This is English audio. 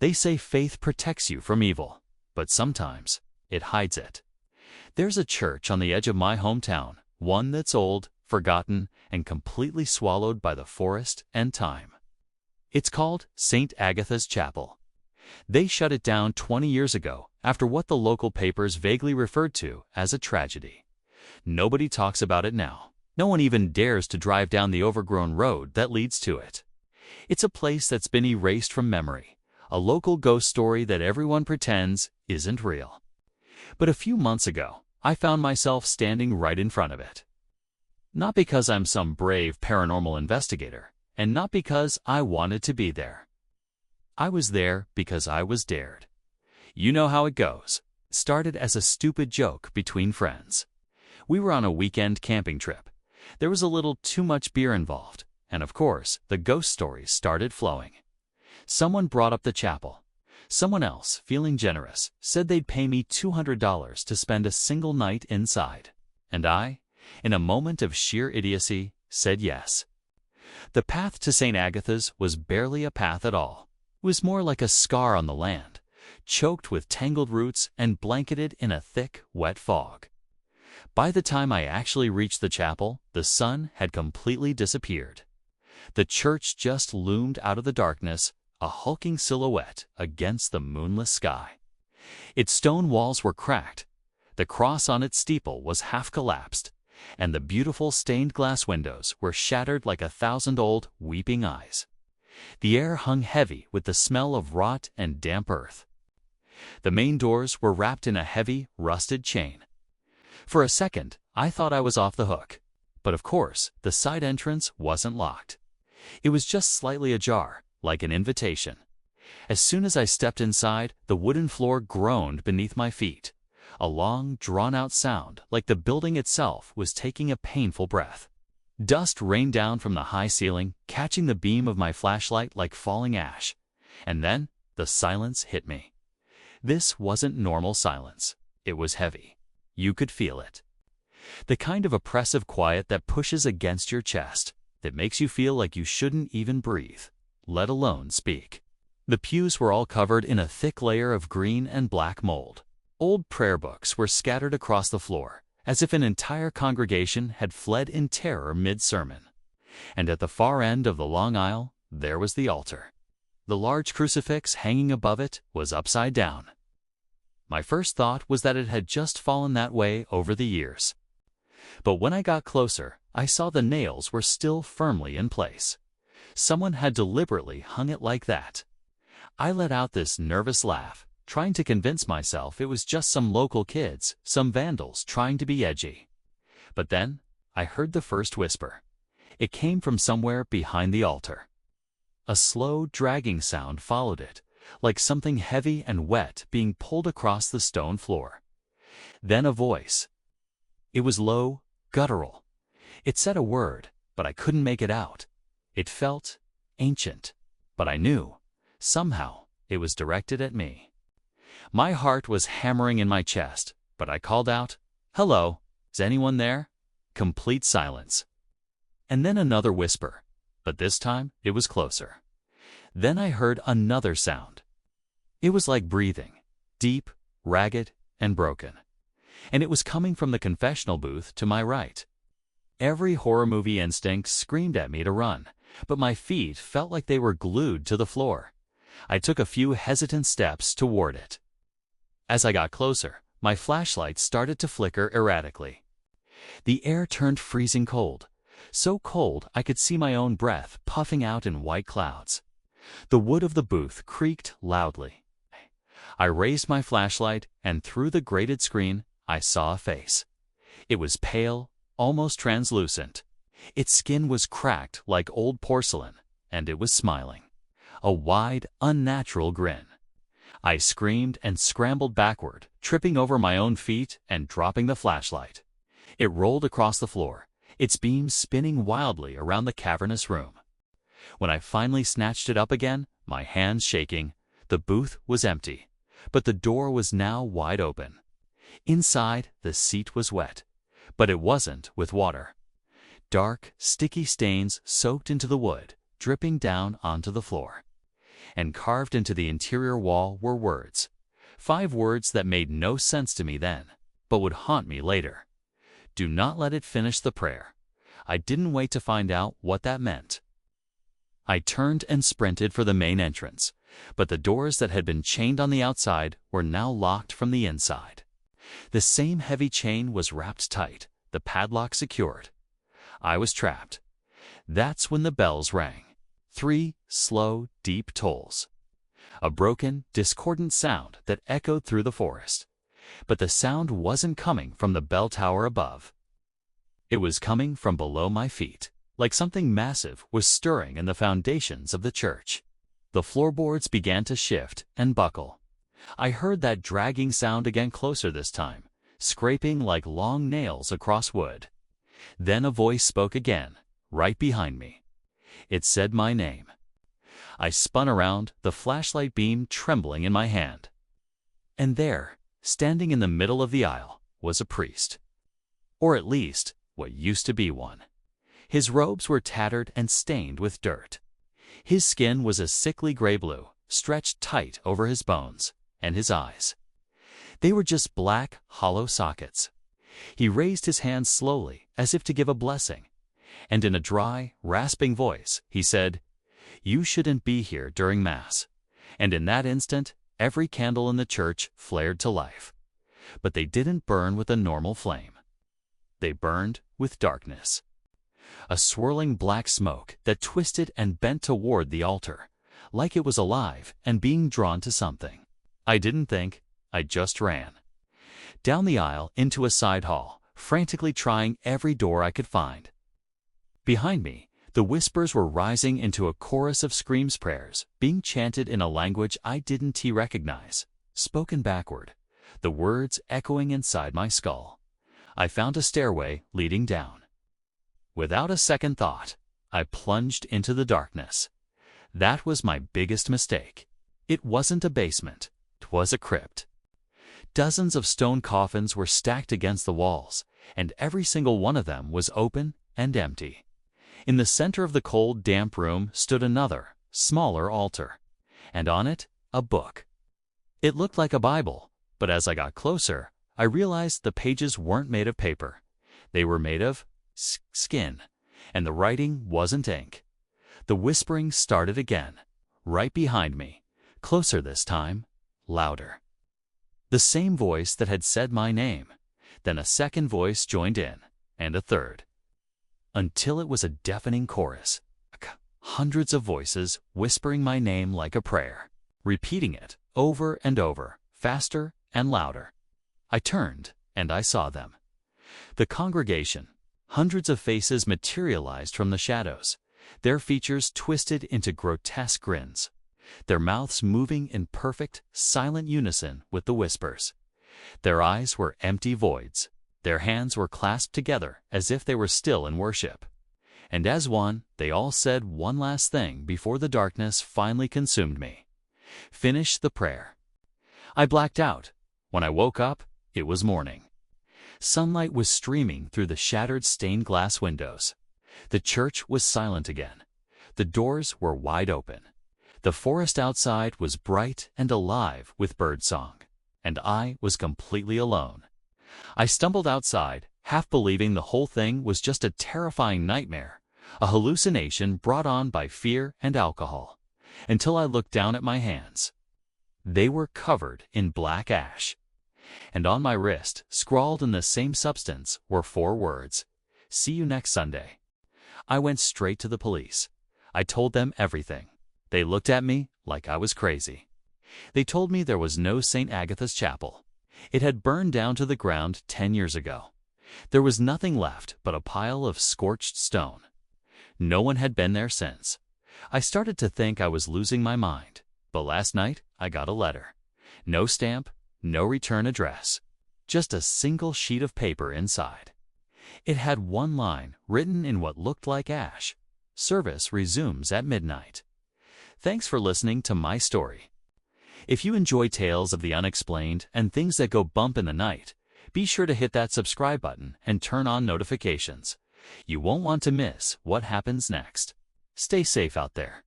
They say faith protects you from evil, but sometimes it hides it. There's a church on the edge of my hometown, one that's old, forgotten, and completely swallowed by the forest and time. It's called St. Agatha's Chapel. They shut it down 20 years ago after what the local papers vaguely referred to as a tragedy. Nobody talks about it now. No one even dares to drive down the overgrown road that leads to it. It's a place that's been erased from memory, a local ghost story that everyone pretends isn't real. But a few months ago, I found myself standing right in front of it. Not because I'm some brave paranormal investigator, and not because I wanted to be there. I was there because I was dared. You know how it goes. Started as a stupid joke between friends. We were on a weekend camping trip. There was a little too much beer involved, and of course, the ghost stories started flowing. Someone brought up the chapel. Someone else, feeling generous, said they'd pay me $200 to spend a single night inside. And I, in a moment of sheer idiocy, said yes. The path to St. Agatha's was barely a path at all. It was more like a scar on the land, choked with tangled roots and blanketed in a thick, wet fog. By the time I actually reached the chapel, the sun had completely disappeared. The church just loomed out of the darkness, a hulking silhouette against the moonless sky. Its stone walls were cracked, the cross on its steeple was half collapsed, and the beautiful stained glass windows were shattered like 1,000 old, weeping eyes. The air hung heavy with the smell of rot and damp earth. The main doors were wrapped in a heavy, rusted chain. For a second, I thought I was off the hook. But of course, the side entrance wasn't locked. It was just slightly ajar, like an invitation. As soon as I stepped inside, the wooden floor groaned beneath my feet. A long, drawn-out sound, like the building itself was taking a painful breath. Dust rained down from the high ceiling, catching the beam of my flashlight like falling ash. And then, the silence hit me. This wasn't normal silence. It was heavy. You could feel it. The kind of oppressive quiet that pushes against your chest, that makes you feel like you shouldn't even breathe, let alone speak. The pews were all covered in a thick layer of green and black mold. Old prayer books were scattered across the floor, as if an entire congregation had fled in terror mid-sermon. And at the far end of the long aisle, there was the altar. The large crucifix hanging above it was upside down. My first thought was that it had just fallen that way over the years. But when I got closer, I saw the nails were still firmly in place. Someone had deliberately hung it like that. I let out this nervous laugh, trying to convince myself it was just some local kids, some vandals trying to be edgy. But then, I heard the first whisper. It came from somewhere behind the altar. A slow, dragging sound followed it, like something heavy and wet being pulled across the stone floor. Then a voice. It was low, guttural. It said a word, but I couldn't make it out. It felt ancient, but I knew, somehow, it was directed at me. My heart was hammering in my chest, but I called out, "Hello, is anyone there?" Complete silence. And then another whisper, but this time it was closer. Then I heard another sound. It was like breathing, deep, ragged, and broken. And it was coming from the confessional booth to my right. Every horror movie instinct screamed at me to run, but my feet felt like they were glued to the floor. I took a few hesitant steps toward it. As I got closer, my flashlight started to flicker erratically. The air turned freezing cold, so cold I could see my own breath puffing out in white clouds. The wood of the booth creaked loudly. I raised my flashlight, and through the grated screen, I saw a face. It was pale, almost translucent. Its skin was cracked like old porcelain, and it was smiling. A wide, unnatural grin. I screamed and scrambled backward, tripping over my own feet and dropping the flashlight. It rolled across the floor, its beams spinning wildly around the cavernous room. When I finally snatched it up again, my hands shaking, the booth was empty, but the door was now wide open. Inside, the seat was wet, but it wasn't with water. Dark, sticky stains soaked into the wood, dripping down onto the floor. and carved into the interior wall were words. 5 words that made no sense to me then, but would haunt me later. Do not let it finish the prayer. I didn't wait to find out what that meant. I turned and sprinted for the main entrance, but the doors that had been chained on the outside were now locked from the inside. The same heavy chain was wrapped tight, the padlock secured. I was trapped. That's when the bells rang. 3 slow, deep tolls. A broken, discordant sound that echoed through the forest. But the sound wasn't coming from the bell tower above. It was coming from below my feet, like something massive was stirring in the foundations of the church. The floorboards began to shift and buckle. I heard that dragging sound again, closer this time, scraping like long nails across wood. Then a voice spoke again, right behind me. It said my name. I spun around, the flashlight beam trembling in my hand. And there, standing in the middle of the aisle, was a priest. Or at least, what used to be one. His robes were tattered and stained with dirt. His skin was a sickly gray blue, stretched tight over his bones, and his eyes. They were just black, hollow sockets. He raised his hand slowly, as if to give a blessing, and in a dry, rasping voice, he said, "You shouldn't be here during Mass." And in that instant, every candle in the church flared to life. But they didn't burn with a normal flame. They burned with darkness. A swirling black smoke that twisted and bent toward the altar, like it was alive and being drawn to something. I didn't think, I just ran. Down the aisle into a side hall, frantically trying every door I could find. Behind me, the whispers were rising into a chorus of screams, prayers, being chanted in a language I didn't recognize, spoken backward, the words echoing inside my skull. I found a stairway leading down. Without a second thought, I plunged into the darkness. That was my biggest mistake. It wasn't a basement, 'twas a crypt. Dozens of stone coffins were stacked against the walls, and every single one of them was open and empty. In the center of the cold, damp room stood another, smaller altar, and on it, a book. It looked like a Bible, but as I got closer, I realized the pages weren't made of paper. They were made of skin, and the writing wasn't ink. The whispering started again, right behind me, closer this time, louder. The same voice that had said my name. Then a second voice joined in, and a third. Until it was a deafening chorus. Hundreds of voices whispering my name like a prayer, repeating it over and over, faster and louder. I turned, and I saw them. The congregation. Hundreds of faces materialized from the shadows, their features twisted into grotesque grins, their mouths moving in perfect, silent unison with the whispers. Their eyes were empty voids. Their hands were clasped together as if they were still in worship. And as one, they all said one last thing before the darkness finally consumed me. Finish the prayer. I blacked out. When I woke up, it was morning. Sunlight was streaming through the shattered stained glass windows. The church was silent again. The doors were wide open. The forest outside was bright and alive with birdsong, and I was completely alone. I stumbled outside, half believing the whole thing was just a terrifying nightmare, a hallucination brought on by fear and alcohol, until I looked down at my hands. They were covered in black ash. And on my wrist, scrawled in the same substance, were 4 words, "See you next Sunday." I went straight to the police. I told them everything. They looked at me like I was crazy. They told me there was no St. Agatha's Chapel. It had burned down to the ground 10 years ago. There was nothing left but a pile of scorched stone. No one had been there since. I started to think I was losing my mind, but last night I got a letter. No stamp, no return address, just a single sheet of paper inside. It had one line written in what looked like ash. Service resumes at midnight. Thanks for listening to my story. If you enjoy tales of the unexplained and things that go bump in the night, be sure to hit that subscribe button and turn on notifications. You won't want to miss what happens next. Stay safe out there.